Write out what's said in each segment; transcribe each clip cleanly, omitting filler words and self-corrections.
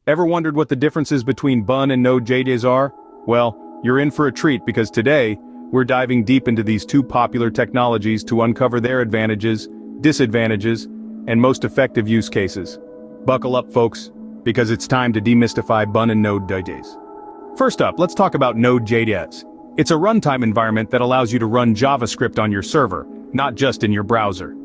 Ever wondered what the differences between Bun and Node.js are? Well, you're in for a treat because today, we're diving deep into these two popular technologies to uncover their advantages, disadvantages, and most effective use cases. Buckle up, folks, because it's time to demystify Bun and NodeJS. First up, let's talk about Node.js. It's a runtime environment that allows you to run JavaScript on your server, not just in your browser.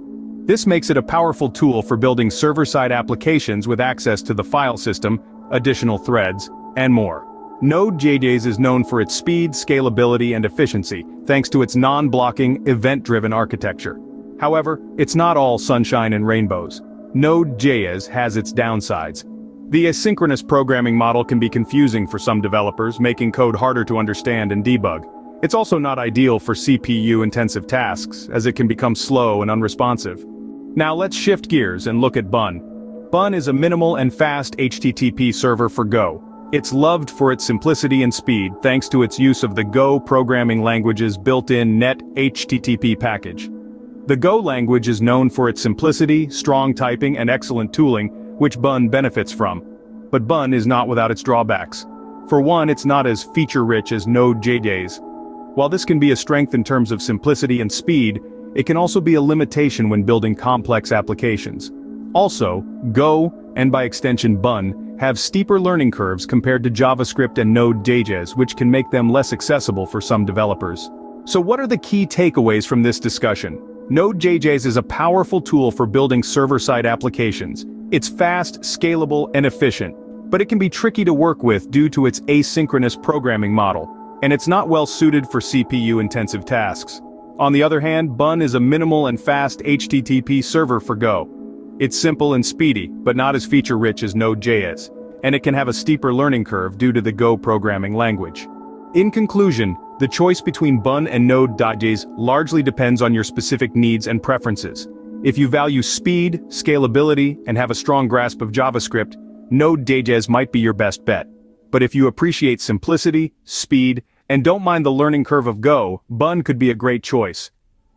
This makes it a powerful tool for building server-side applications with access to the file system, additional threads, and more. Node.js is known for its speed, scalability, and efficiency, thanks to its non-blocking, event-driven architecture. However, it's not all sunshine and rainbows. Node.js has its downsides. The asynchronous programming model can be confusing for some developers, making code harder to understand and debug. It's also not ideal for CPU-intensive tasks, as it can become slow and unresponsive. Now let's shift gears and look at Bun. Bun is a minimal and fast HTTP server for Go. It's loved for its simplicity and speed thanks to its use of the Go programming language's built-in net HTTP package. The Go language is known for its simplicity, strong typing, and excellent tooling, which Bun benefits from. But Bun is not without its drawbacks. For one, it's not as feature-rich as Node.js. While this can be a strength in terms of simplicity and speed, it can also be a limitation when building complex applications. Also, Go, and by extension Bun, have steeper learning curves compared to JavaScript and Node.js, which can make them less accessible for some developers. So what are the key takeaways from this discussion? Node.js is a powerful tool for building server-side applications. It's fast, scalable, and efficient, but it can be tricky to work with due to its asynchronous programming model, and it's not well suited for CPU-intensive tasks. On the other hand, Bun is a minimal and fast HTTP server for Go. It's simple and speedy, but not as feature-rich as Node.js, and it can have a steeper learning curve due to the Go programming language. In conclusion, the choice between Bun and Node.js largely depends on your specific needs and preferences. If you value speed, scalability, and have a strong grasp of JavaScript, Node.js might be your best bet. But if you appreciate simplicity, speed, and don't mind the learning curve of Go, Bun could be a great choice.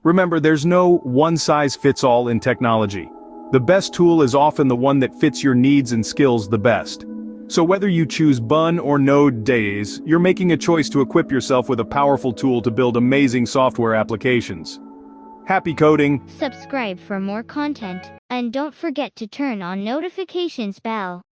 Remember, there's no one-size-fits-all in technology. The best tool is often the one that fits your needs and skills the best. So whether you choose Bun or Node.js, you're making a choice to equip yourself with a powerful tool to build amazing software applications. Happy coding! Subscribe for more content, and don't forget to turn on notifications bell.